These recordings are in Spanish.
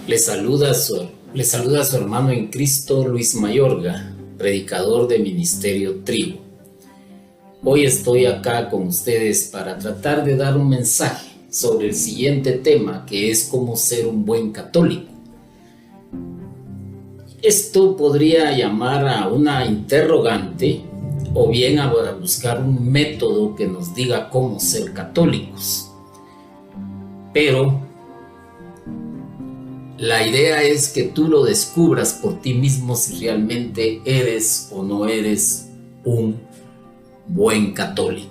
Le saluda su hermano en Cristo, Luis Mayorga, predicador de Ministerio Tribu. Hoy estoy acá con ustedes para tratar de dar un mensaje sobre el siguiente tema, que es cómo ser un buen católico. Esto podría llamar a una interrogante o bien a buscar un método que nos diga cómo ser católicos. Pero la idea es que tú lo descubras por ti mismo si realmente eres o no eres un buen católico.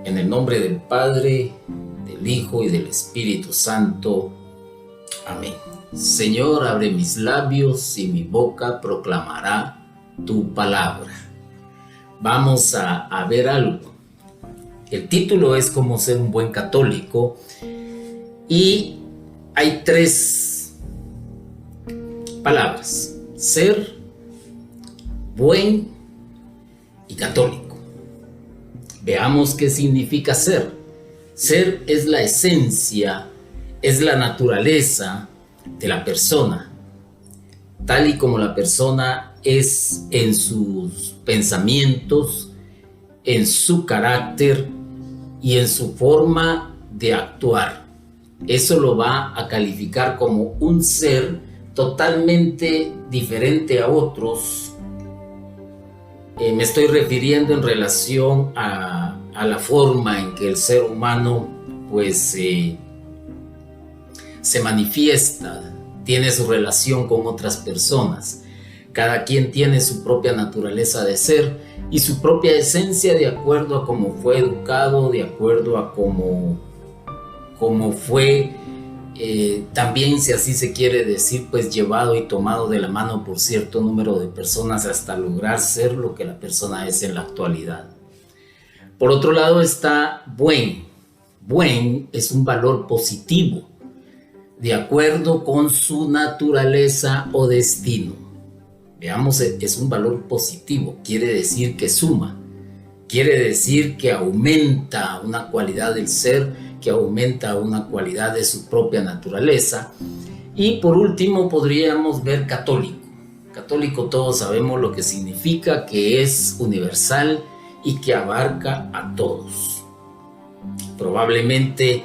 En el nombre del Padre, del Hijo y del Espíritu Santo. Amén. Señor, abre mis labios y mi boca proclamará tu palabra. Vamos a ver algo. El título es Cómo ser un buen católico y hay 3 palabras: ser, buen y católico. Veamos qué significa ser. Ser es la esencia, es la naturaleza de la persona, tal y como la persona es en sus pensamientos, en su carácter y en su forma de actuar. Eso lo va a calificar como un ser totalmente diferente a otros. Me estoy refiriendo en relación a la forma en que el ser humano se manifiesta, tiene su relación con otras personas. Cada quien tiene su propia naturaleza de ser y su propia esencia de acuerdo a cómo fue educado, de acuerdo a cómo fue, también, si así se quiere decir, llevado y tomado de la mano por cierto número de personas hasta lograr ser lo que la persona es en la actualidad. Por otro lado está buen. Buen es un valor positivo, de acuerdo con su naturaleza o destino. Veamos, es un valor positivo, quiere decir que suma, quiere decir que aumenta una cualidad del ser, que aumenta una cualidad de su propia naturaleza. Y por último podríamos ver católico. Católico, todos sabemos lo que significa, que es universal y que abarca a todos. Probablemente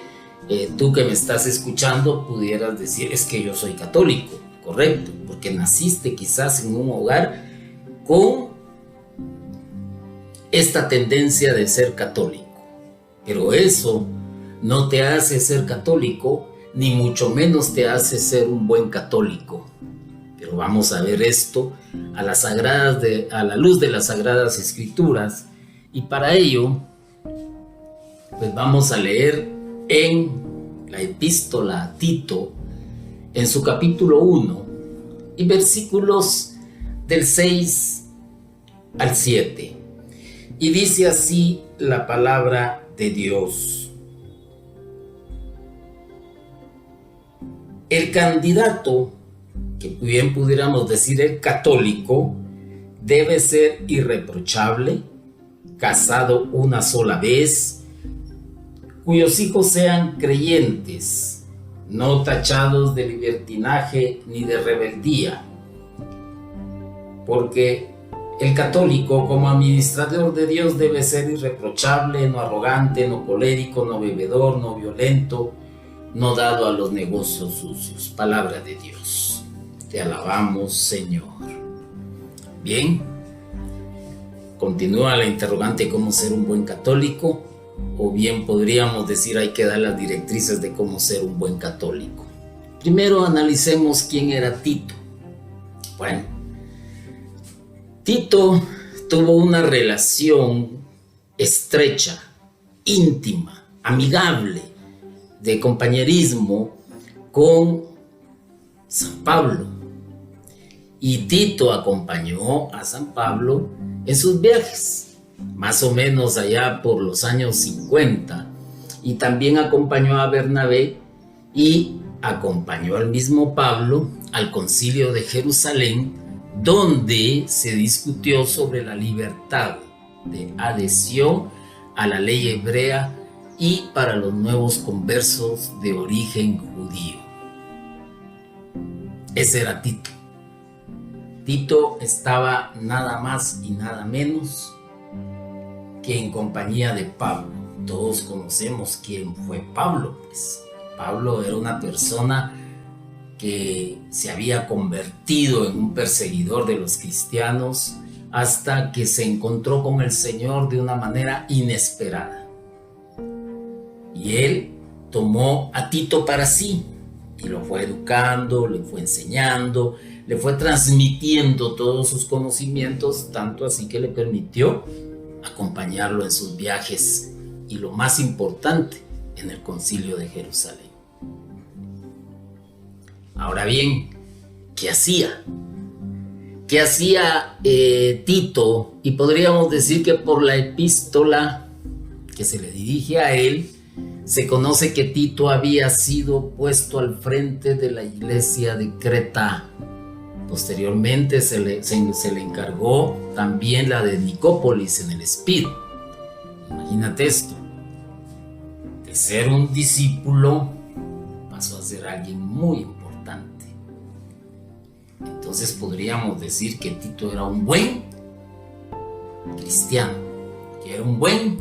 tú que me estás escuchando pudieras decir: es que yo soy católico. Correcto, porque naciste quizás en un hogar con esta tendencia de ser católico. Pero eso no te hace ser católico, ni mucho menos te hace ser un buen católico. Pero vamos a ver esto a la luz de las Sagradas Escrituras, y para ello vamos a leer en la epístola a Tito, en su capítulo 1 y versículos del 6 al 7. Y dice así la palabra de Dios: el candidato, que bien pudiéramos decir el católico, debe ser irreprochable, casado una sola vez, cuyos hijos sean creyentes, no tachados de libertinaje ni de rebeldía, porque el católico, como administrador de Dios, debe ser irreprochable, no arrogante, no colérico, no bebedor, no violento, no dado a los negocios sucios. Palabra de Dios. Te alabamos, Señor. Bien, continúa la interrogante: ¿cómo ser un buen católico? O bien podríamos decir: hay que dar las directrices de cómo ser un buen católico. Primero analicemos quién era Tito. Bueno, Tito tuvo una relación estrecha, íntima, amigable, de compañerismo con San Pablo. Y Tito acompañó a San Pablo en sus viajes, más o menos allá por los años 50, y también acompañó a Bernabé y acompañó al mismo Pablo al Concilio de Jerusalén, donde se discutió sobre la libertad de adhesión a la ley hebrea y para los nuevos conversos de origen judío. Ese era Tito. Tito estaba nada más y nada menos que en compañía de Pablo. Todos conocemos quién fue Pablo, pues. Pablo era una persona que se había convertido en un perseguidor de los cristianos hasta que se encontró con el Señor de una manera inesperada. Y él tomó a Tito para sí y lo fue educando, le fue enseñando, le fue transmitiendo todos sus conocimientos, tanto así que le permitió acompañarlo en sus viajes y, lo más importante, en el Concilio de Jerusalén. Ahora bien, ¿qué hacía? ¿Qué hacía Tito? Y podríamos decir que por la epístola que se le dirige a él, se conoce que Tito había sido puesto al frente de la iglesia de Creta. Posteriormente se le encargó también la de Nicópolis en el Epiro. Imagínate esto. De ser un discípulo pasó a ser alguien muy importante. Entonces podríamos decir que Tito era un buen cristiano, que era un buen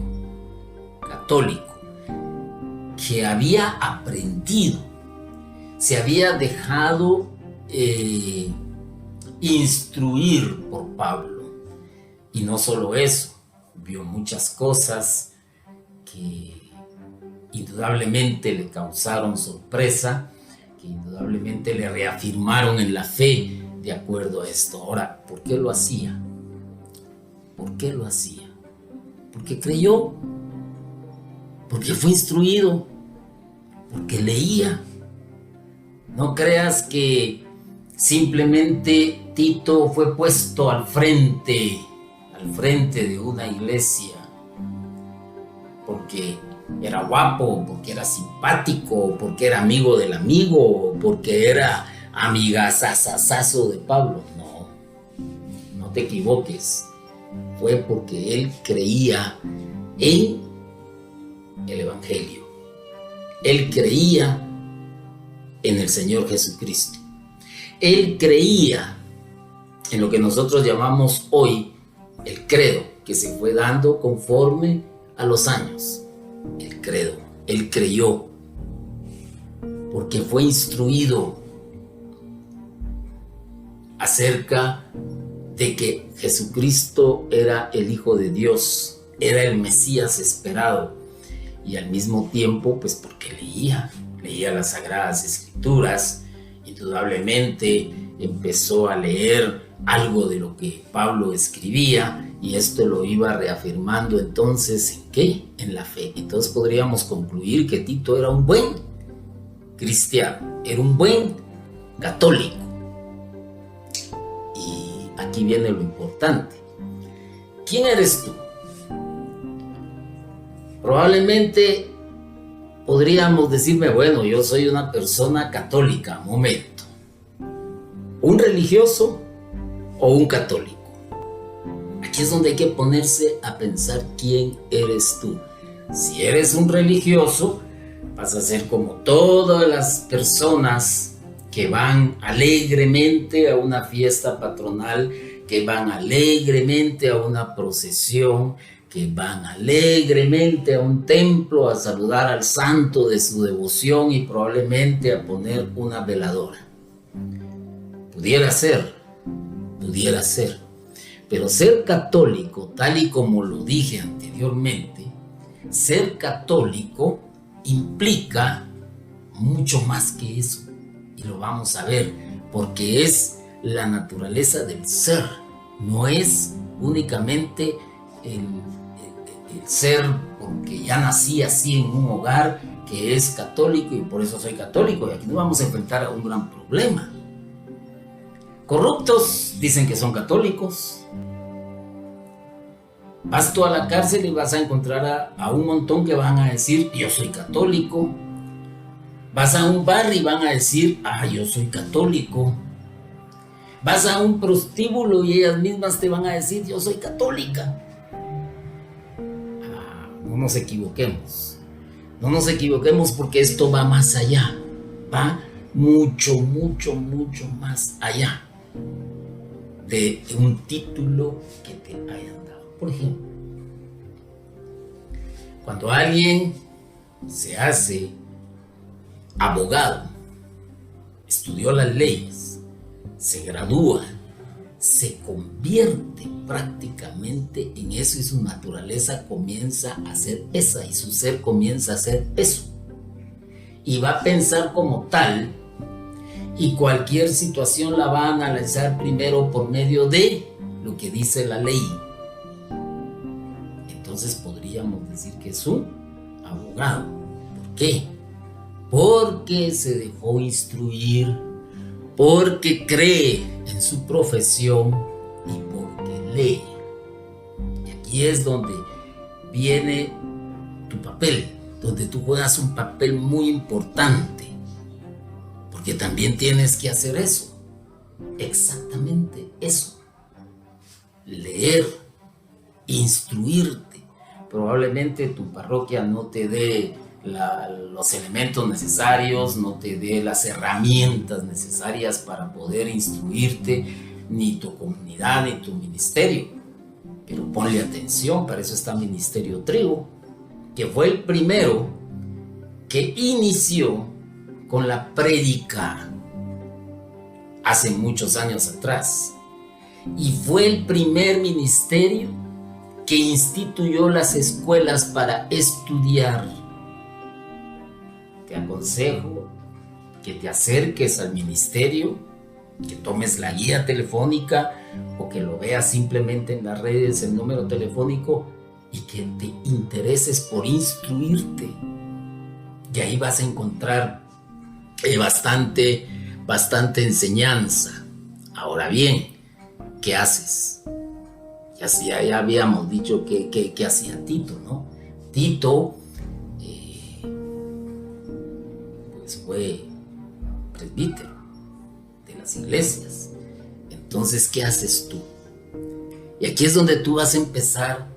católico, que había aprendido, se había dejado instruir por Pablo. Y no solo eso, vio muchas cosas que indudablemente le causaron sorpresa, que indudablemente le reafirmaron en la fe de acuerdo a esto. Ahora, ¿por qué lo hacía? ¿Por qué lo hacía? Porque creyó, porque fue instruido, porque leía. No creas que simplemente Tito fue puesto al frente de una iglesia porque era guapo, porque era simpático, porque era amigo del amigo, porque era amigazazazazo de Pablo. No te equivoques. Fue porque él creía en el Evangelio. Él creía en el Señor Jesucristo. Él creía en lo que nosotros llamamos hoy el credo, que se fue dando conforme a los años. El credo. Él creyó porque fue instruido acerca de que Jesucristo era el Hijo de Dios, era el Mesías esperado, y al mismo tiempo, pues porque leía las Sagradas Escrituras. Indudablemente empezó a leer algo de lo que Pablo escribía, y esto lo iba reafirmando entonces, ¿en qué? En la fe. Entonces podríamos concluir que Tito era un buen cristiano, era un buen católico. Y aquí viene lo importante. ¿Quién eres tú? Probablemente podríamos decirme, bueno, yo soy una persona católica. Momento. ¿Un religioso o un católico? Aquí es donde hay que ponerse a pensar quién eres tú. Si eres un religioso, vas a ser como todas las personas que van alegremente a una fiesta patronal, que van alegremente a una procesión, que van alegremente a un templo a saludar al santo de su devoción y probablemente a poner una veladora. Pudiera ser. Pero ser católico, tal y como lo dije anteriormente, ser católico implica mucho más que eso. Y lo vamos a ver, porque es la naturaleza del ser. No es únicamente el ser porque ya nací así en un hogar que es católico y por eso soy católico. Y aquí nos vamos a enfrentar a un gran problema. Corruptos dicen que son católicos. Vas tú a la cárcel y vas a encontrar a un montón que van a decir, yo soy católico. Vas a un bar y van a decir, yo soy católico. Vas a un prostíbulo y ellas mismas te van a decir, yo soy católica. No nos equivoquemos. No nos equivoquemos, porque esto va más allá. Va mucho, mucho, mucho más allá de un título que te hayan dado. Por ejemplo, cuando alguien se hace abogado, estudió las leyes, se gradúa, se convierte prácticamente en eso y su naturaleza comienza a ser esa y su ser comienza a ser eso. Y va a pensar como tal y cualquier situación la va a analizar primero por medio de lo que dice la ley. Entonces podríamos decir que es un abogado. ¿Por qué? Porque se dejó instruir, porque cree en su profesión y porque lee. Y aquí es donde viene tu papel, donde tú juegas un papel muy importante, porque también tienes que hacer eso, exactamente eso, leer, instruirte. Probablemente tu parroquia no te dé los elementos necesarios, no te dé las herramientas necesarias para poder instruirte, ni tu comunidad, ni tu ministerio. Pero ponle atención, para eso está Ministerio Trigo, que fue el primero que inició con la prédica hace muchos años atrás. Y fue el primer ministerio que instituyó las escuelas para estudiar. Te aconsejo que te acerques al ministerio, que tomes la guía telefónica o que lo veas simplemente en las redes, el número telefónico, y que te intereses por instruirte. Y ahí vas a encontrar bastante enseñanza. Ahora bien, ¿qué haces? Ya habíamos dicho que hacía Tito, ¿no? Tito pues fue presbítero de las iglesias. Entonces, ¿qué haces tú? Y aquí es donde tú vas a empezar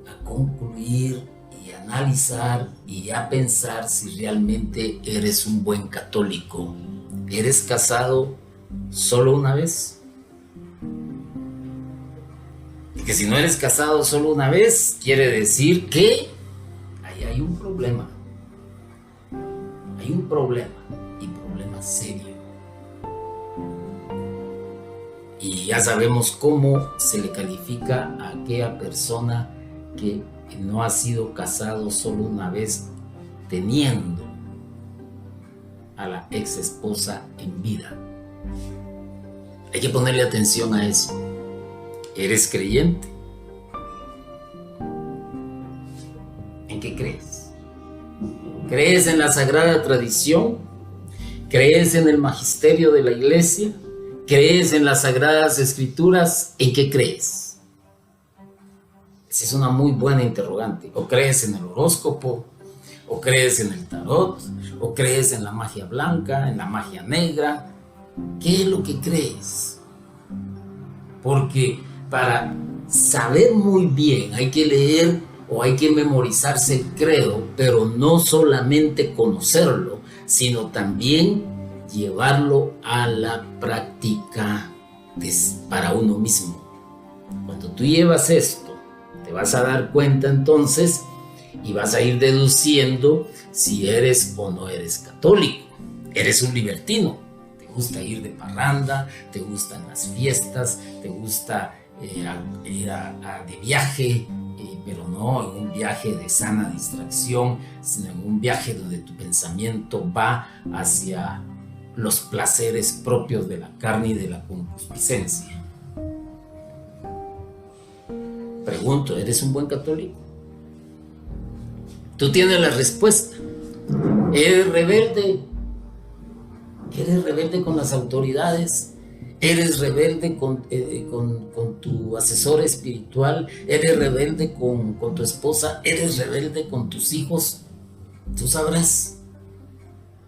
a concluir y a analizar y a pensar si realmente eres un buen católico. ¿Eres casado solo una vez? Porque si no eres casado solo una vez, quiere decir que ahí hay un problema. Hay un problema, y problema serio. Y ya sabemos cómo se le califica a aquella persona que no ha sido casado solo una vez, teniendo a la ex esposa en vida. Hay que ponerle atención a eso. ¿Eres creyente? ¿En qué crees? ¿Crees en la sagrada tradición? ¿Crees en el magisterio de la iglesia? ¿Crees en las sagradas escrituras? ¿En qué crees? Esa es una muy buena interrogante. ¿O crees en el horóscopo? ¿O crees en el tarot? ¿O crees en la magia blanca, en la magia negra? ¿Qué es lo que crees? Porque para saber muy bien hay que leer o hay que memorizarse el credo, pero no solamente conocerlo, sino también llevarlo a la práctica para uno mismo. Cuando tú llevas esto, te vas a dar cuenta entonces y vas a ir deduciendo si eres o no eres católico. Eres un libertino, te gusta ir de parranda, te gustan las fiestas, te gusta ir de viaje, pero no en un viaje de sana distracción, sino en un viaje donde tu pensamiento va hacia los placeres propios de la carne y de la concupiscencia. Pregunto, ¿eres un buen católico? Tú tienes la respuesta. ¿Eres rebelde? ¿Eres rebelde con las autoridades? ¿Eres rebelde con tu asesor espiritual? ¿Eres rebelde con tu esposa? ¿Eres rebelde con tus hijos? Tú sabrás.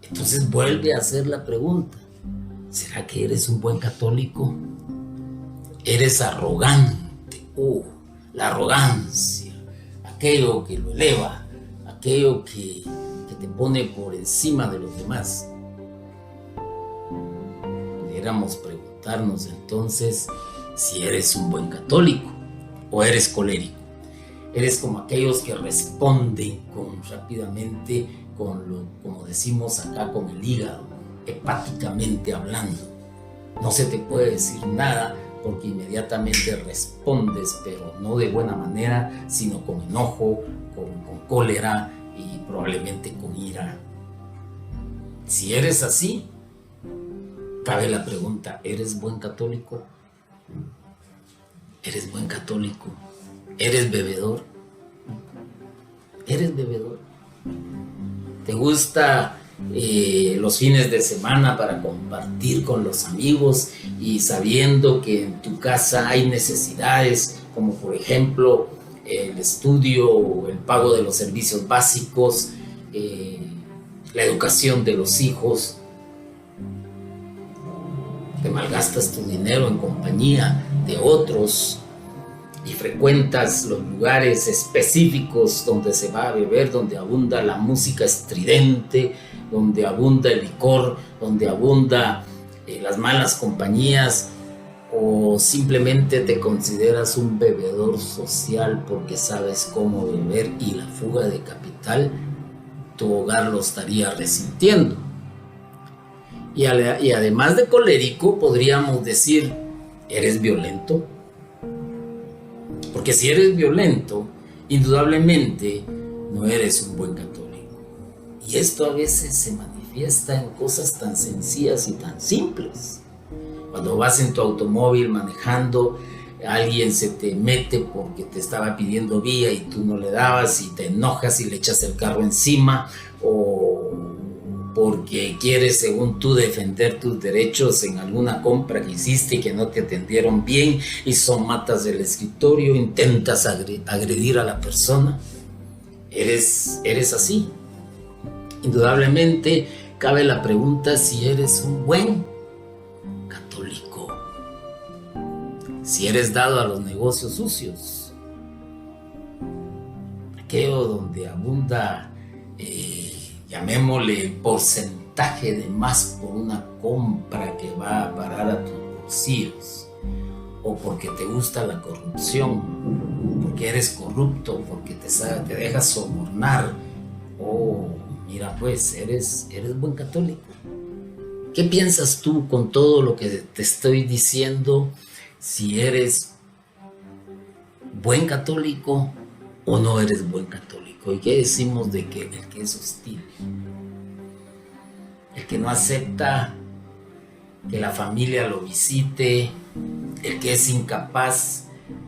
Entonces vuelve a hacer la pregunta. ¿Será que eres un buen católico? ¿Eres arrogante? La arrogancia, aquello que lo eleva, aquello que te pone por encima de los demás. debiéramos preguntarnos entonces si eres un buen católico o eres colérico. Eres como aquellos que responden rápidamente como decimos acá, con el hígado, hepáticamente hablando. No se te puede decir nada porque inmediatamente respondes, pero no de buena manera, sino con enojo, con cólera y probablemente con ira. Si eres así, cabe la pregunta: ¿eres buen católico? ¿Eres buen católico? ¿Eres bebedor? ¿Eres bebedor? ¿Te gusta los fines de semana para compartir con los amigos y sabiendo que en tu casa hay necesidades, como por ejemplo el estudio o el pago de los servicios básicos, la educación de los hijos? Te malgastas tu dinero en compañía de otros y frecuentas los lugares específicos donde se va a beber, donde abunda la música estridente, donde abunda el licor, donde abunda las malas compañías, o simplemente te consideras un bebedor social porque sabes cómo beber y la fuga de capital tu hogar lo estaría resintiendo. Y además de colérico, podríamos decir: ¿eres violento? Porque si eres violento, indudablemente no eres un buen católico. Y esto a veces se manifiesta en cosas tan sencillas y tan simples. Cuando vas en tu automóvil manejando, alguien se te mete porque te estaba pidiendo vía y tú no le dabas y te enojas y le echas el carro encima, o porque quieres, según tú, defender tus derechos en alguna compra que hiciste y que no te atendieron bien y son matas del escritorio, intentas agredir a la persona. Eres así. Indudablemente cabe la pregunta si eres un buen católico, si eres dado a los negocios sucios, aquello donde abunda llamémosle porcentaje de más por una compra que va a parar a tus bolsillos, o porque te gusta la corrupción, porque eres corrupto, porque te dejas sobornar. Mira, pues eres buen católico. ¿Qué piensas tú con todo lo que te estoy diciendo? Si eres buen católico o no eres buen católico. ¿Y qué decimos de que el que es hostil, el que no acepta que la familia lo visite, el que es incapaz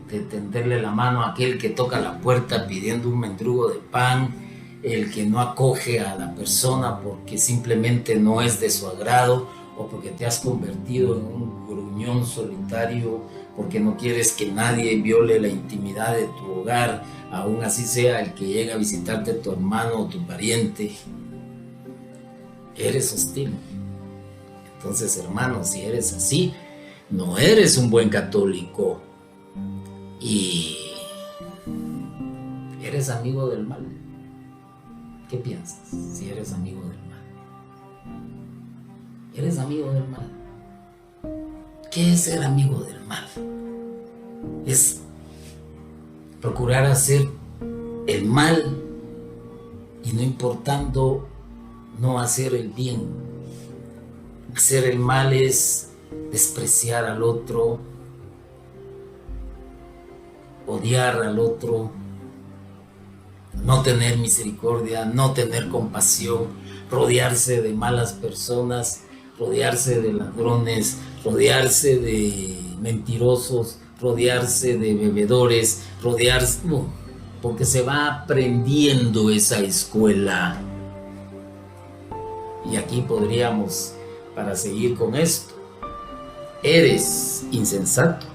de tenderle la mano a aquel que toca la puerta pidiendo un mendrugo de pan, el que no acoge a la persona porque simplemente no es de su agrado, o porque te has convertido en un gruñón solitario, porque no quieres que nadie viole la intimidad de tu hogar, aún así sea el que llega a visitarte, tu hermano o tu pariente? Eres hostil. Entonces, hermano, si eres así, no eres un buen católico y eres amigo del mal. ¿Qué piensas si eres amigo del mal? ¿Eres amigo del mal? ¿Qué es ser amigo del mal? Es procurar hacer el mal y no importando no hacer el bien. Hacer el mal es despreciar al otro, odiar al otro, no tener misericordia, no tener compasión, rodearse de malas personas, rodearse de ladrones, rodearse de mentirosos, rodearse de bebedores, porque se va aprendiendo esa escuela. Y aquí podríamos, para seguir con esto: eres insensato,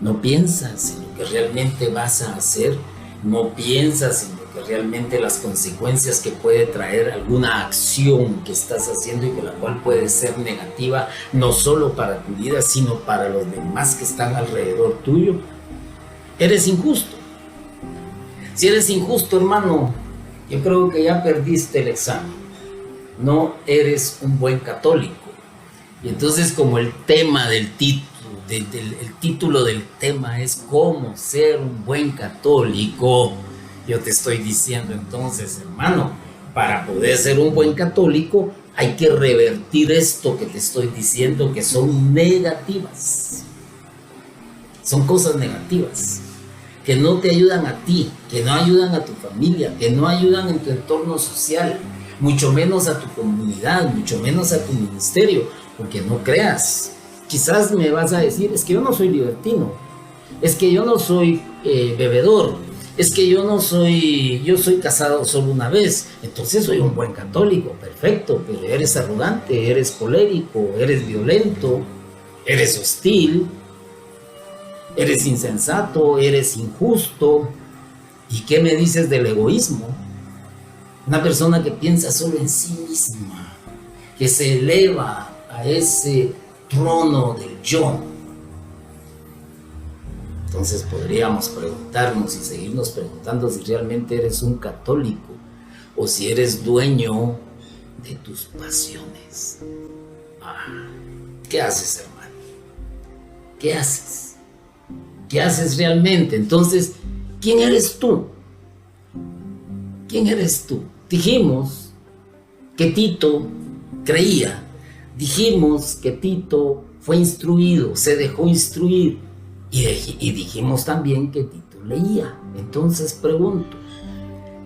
no piensas en lo que realmente vas a hacer, no piensas en lo que realmente las consecuencias que puede traer alguna acción que estás haciendo y que la cual puede ser negativa no solo para tu vida sino para los demás que están alrededor tuyo. Eres injusto. Si eres injusto, hermano, yo creo que ya perdiste el examen. No eres un buen católico. Y entonces, como el tema del título, el título del tema es cómo ser un buen católico, yo te estoy diciendo entonces, hermano, para poder ser un buen católico hay que revertir esto que te estoy diciendo, que son negativas. Son cosas negativas, que no te ayudan a ti, que no ayudan a tu familia, que no ayudan en tu entorno social, mucho menos a tu comunidad, mucho menos a tu ministerio, porque no creas. Quizás me vas a decir, es que yo no soy libertino, es que yo no soy bebedor, es que yo soy casado solo una vez, entonces soy un buen católico, perfecto, pero eres arrogante, eres colérico, eres violento, eres hostil, eres insensato, eres injusto. ¿Y qué me dices del egoísmo? Una persona que piensa solo en sí misma, que se eleva a ese trono del yo. Entonces podríamos preguntarnos y seguirnos preguntando si realmente eres un católico o si eres dueño de tus pasiones. ¿Qué haces, hermano? ¿Qué haces? ¿Qué haces realmente? Entonces, ¿quién eres tú? ¿Quién eres tú? Dijimos que Tito creía, dijimos que Tito fue instruido, se dejó instruir, y dijimos también que Tito leía. Entonces pregunto,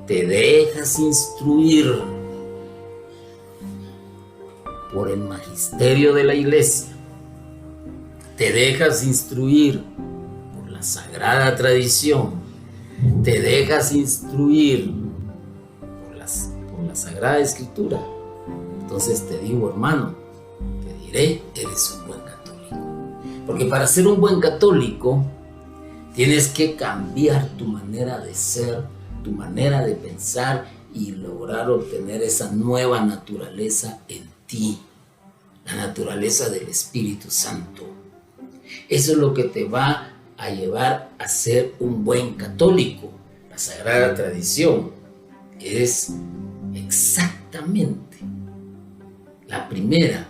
¿te dejas instruir por el magisterio de la iglesia? ¿Te dejas instruir por la sagrada tradición? ¿Te dejas instruir por la sagrada escritura? Entonces te digo, hermano, te diré, eres un buen católico. Porque para ser un buen católico tienes que cambiar tu manera de ser, tu manera de pensar y lograr obtener esa nueva naturaleza en ti, la naturaleza del Espíritu Santo. Eso es lo que te va a llevar a ser un buen católico. La sagrada tradición es exactamente la primera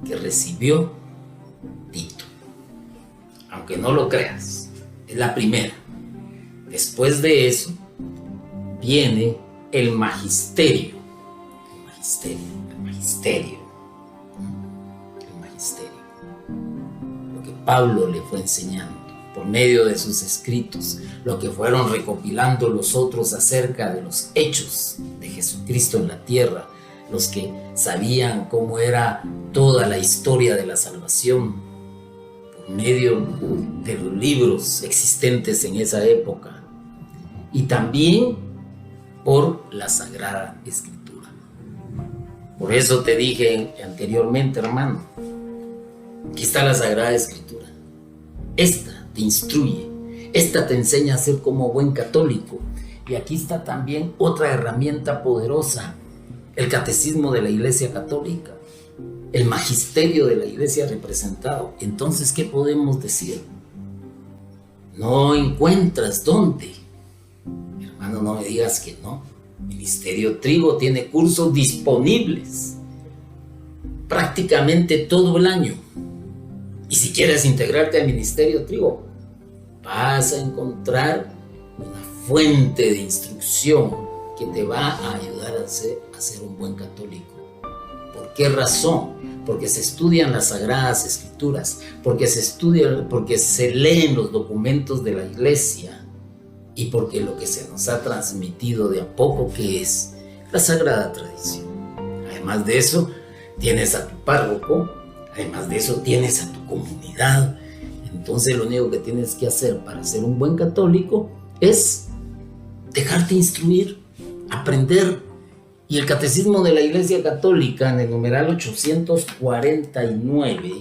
que recibió Tito. Aunque no lo creas, es la primera. Después de eso viene el magisterio. El magisterio. Lo que Pablo le fue enseñando por medio de sus escritos, lo que fueron recopilando los otros acerca de los hechos de Jesucristo en la tierra, los que sabían cómo era toda la historia de la salvación, por medio de los libros existentes en esa época, y también por la Sagrada Escritura. Por eso te dije anteriormente, hermano, aquí está la Sagrada Escritura. Esta te instruye, esta te enseña a ser como buen católico. Y aquí está también otra herramienta poderosa, el catecismo de la Iglesia Católica, el magisterio de la Iglesia representado. Entonces, ¿qué podemos decir? No encuentras dónde. Hermano, no me digas que no. Ministerio Trigo tiene cursos disponibles prácticamente todo el año. Y si quieres integrarte al Ministerio Trigo, vas a encontrar una fuente de instrucción que te va a ayudar a ser un buen católico. ¿Por qué razón? Porque se estudian las Sagradas Escrituras, porque se leen los documentos de la Iglesia, y porque lo que se nos ha transmitido de a poco, que es la Sagrada Tradición. Además de eso, tienes a tu párroco, además de eso tienes a tu comunidad. Entonces lo único que tienes que hacer para ser un buen católico es dejarte instruir, aprender. Y el Catecismo de la Iglesia Católica, en el numeral 849,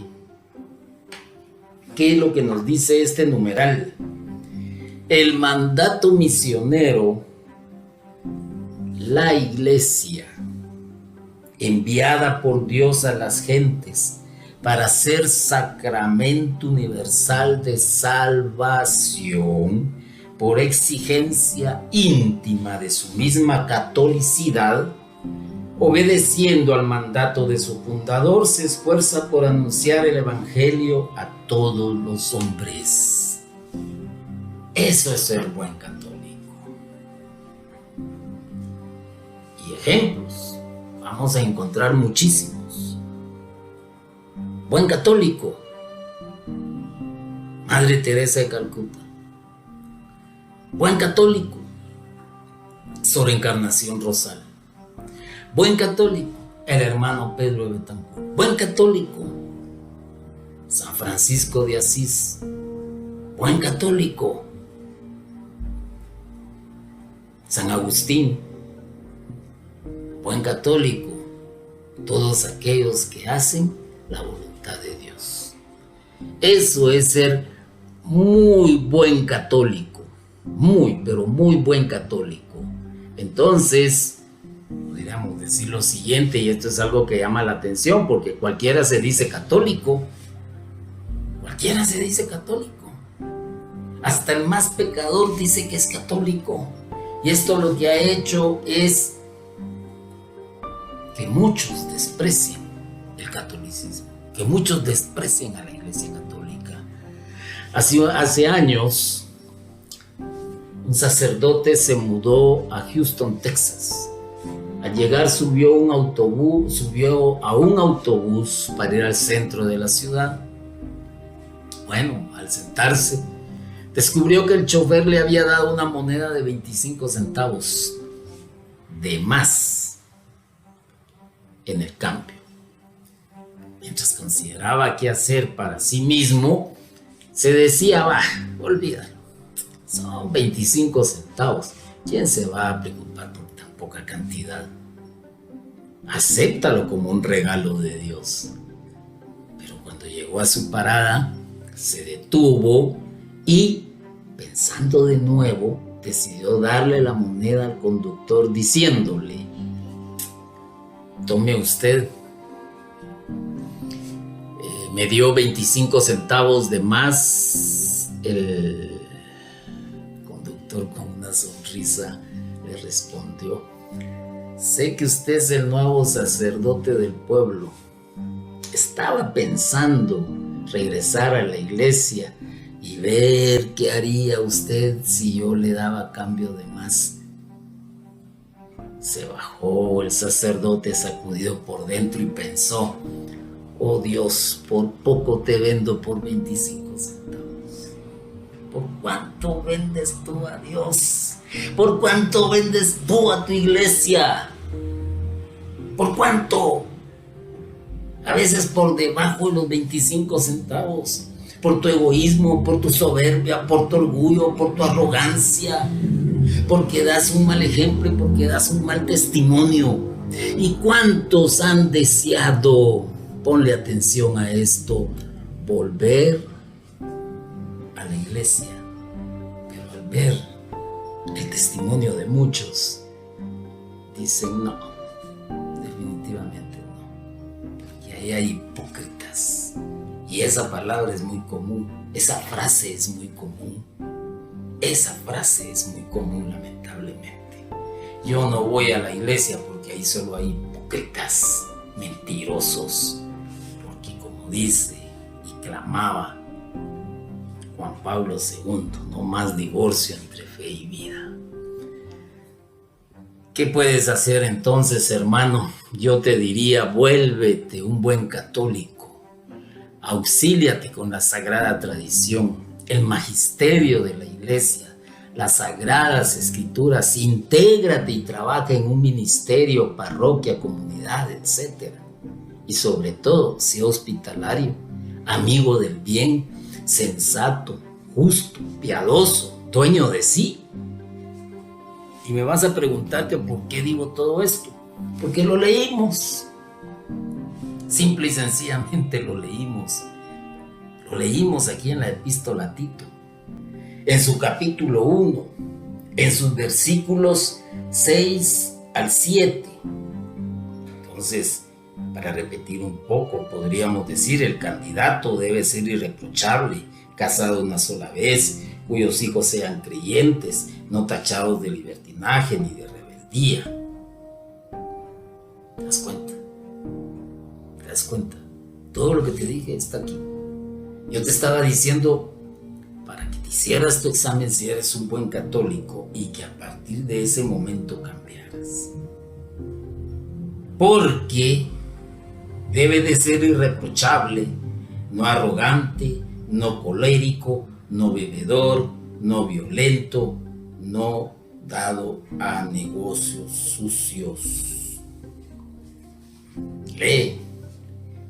¿qué es lo que nos dice este numeral? El mandato misionero, la Iglesia, enviada por Dios a las gentes para ser sacramento universal de salvación, por exigencia íntima de su misma catolicidad, obedeciendo al mandato de su fundador, se esfuerza por anunciar el evangelio a todos los hombres. Eso es ser buen católico. Y ejemplos vamos a encontrar muchísimos. Buen católico, Madre Teresa de Calcuta. Buen católico, Sor Encarnación Rosal. Buen católico, el hermano Pedro de Betancourt. Buen católico, San Francisco de Asís. Buen católico, San Agustín. Buen católico, todos aquellos que hacen la voluntad de Dios. Eso es ser muy buen católico. Muy, pero muy buen católico. Entonces, podríamos decir lo siguiente, y esto es algo que llama la atención, porque cualquiera se dice católico. Cualquiera se dice católico. Hasta el más pecador dice que es católico. Y esto lo que ha hecho es que muchos desprecien el catolicismo, que muchos desprecien a la Iglesia Católica. Hace años, un sacerdote se mudó a Houston, Texas. Al llegar subió a un autobús para ir al centro de la ciudad. Bueno, al sentarse, descubrió que el chofer le había dado una moneda de 25 centavos de más en el cambio. Mientras consideraba qué hacer para sí mismo, se decía, olvídalo, son 25 centavos, ¿quién se va a preocupar por tan poca cantidad? Acéptalo como un regalo de Dios. Pero cuando llegó a su parada, se detuvo y, pensando de nuevo, decidió darle la moneda al conductor diciéndole, tome usted. Me dio 25 centavos de más. El conductor, con una sonrisa, le respondió, sé que usted es el nuevo sacerdote del pueblo. Estaba pensando regresar a la iglesia y ver qué haría usted si yo le daba cambio de más. Se bajó el sacerdote sacudido por dentro y pensó, oh Dios, por poco te vendo por 25 centavos. ¿Por cuánto vendes tú a Dios? ¿Por cuánto vendes tú a tu iglesia? ¿Por cuánto? A veces por debajo de los 25 centavos. Por tu egoísmo, por tu soberbia, por tu orgullo, por tu arrogancia. Porque das un mal ejemplo y porque das un mal testimonio. ¿Y cuántos han deseado, ponle atención a esto, volver a la iglesia? Pero al ver el testimonio de muchos, dicen no, definitivamente no. Y ahí hay hipócritas. Y esa palabra es muy común, esa frase es muy común. Esa frase es muy común, lamentablemente. Yo no voy a la iglesia porque ahí solo hay hipócritas, mentirosos. Porque como dice y clamaba Juan Pablo II, no más divorcio entre fe y vida. ¿Qué puedes hacer entonces, hermano? Yo te diría, vuélvete un buen católico. Auxíliate con la sagrada tradición, el magisterio de la iglesia, las sagradas escrituras, intégrate y trabaja en un ministerio, parroquia, comunidad, etc. Y sobre todo, sé hospitalario, amigo del bien, sensato, justo, piadoso, dueño de sí. Y me vas a preguntar que por qué digo todo esto. Porque lo leímos. Simple y sencillamente lo leímos. Lo leímos aquí en la epístola a Tito, en su capítulo 1, en sus versículos 6 al 7. Entonces, para repetir un poco, podríamos decir, el candidato debe ser irreprochable, casado una sola vez, cuyos hijos sean creyentes, no tachados de libertinaje ni de rebeldía. das cuenta? ¿Te das cuenta? Todo lo que te dije está aquí. Yo te estaba diciendo para que te hicieras tu examen si eres un buen católico y que a partir de ese momento cambiaras. Porque debe de ser irreprochable, no arrogante, no colérico, no bebedor, no violento, no dado a negocios sucios. Lee.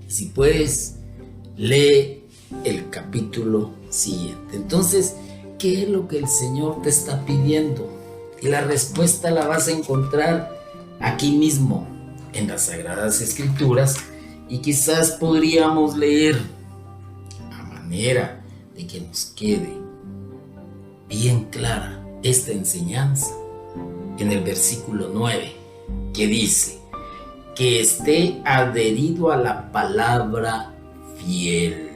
Y si puedes, lee el capítulo siguiente. Entonces, ¿qué es lo que el Señor te está pidiendo? Y la respuesta la vas a encontrar aquí mismo, en las Sagradas Escrituras, y quizás podríamos leer a manera de que nos quede bien clara esta enseñanza en el versículo 9, que dice: que esté adherido a la palabra fiel,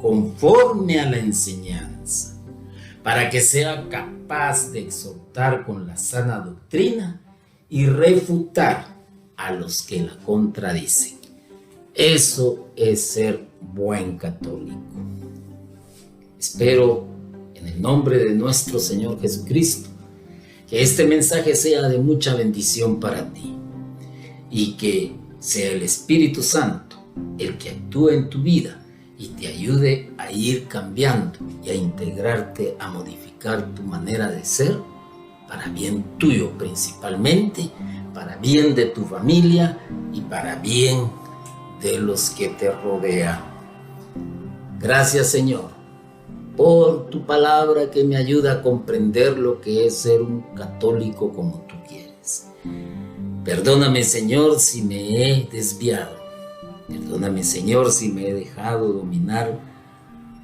conforme a la enseñanza, para que sea capaz de exhortar con la sana doctrina y refutar a los que la contradicen. Eso es ser buen católico. Espero, en el nombre de nuestro Señor Jesucristo, que este mensaje sea de mucha bendición para ti y que sea el Espíritu Santo el que actúe en tu vida y te ayude a ir cambiando y a integrarte, a modificar tu manera de ser para bien tuyo principalmente, para bien de tu familia y para bien de los que te rodean. Gracias, Señor, por tu palabra que me ayuda a comprender lo que es ser un católico como tú quieres. Perdóname, Señor, si me he desviado. Perdóname, Señor, si me he dejado dominar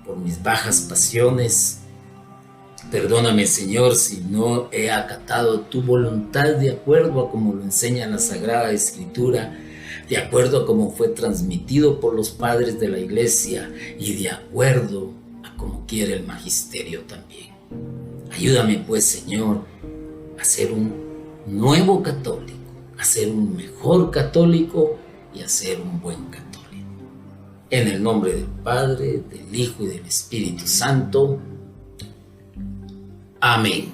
por mis bajas pasiones. Perdóname, Señor, si no he acatado tu voluntad de acuerdo a como lo enseña la Sagrada Escritura, de acuerdo a como fue transmitido por los padres de la Iglesia y de acuerdo a como quiere el magisterio también. Ayúdame, pues, Señor, a ser un nuevo católico, a ser un mejor católico y a ser un buen católico. En el nombre del Padre, del Hijo y del Espíritu Santo. Amén.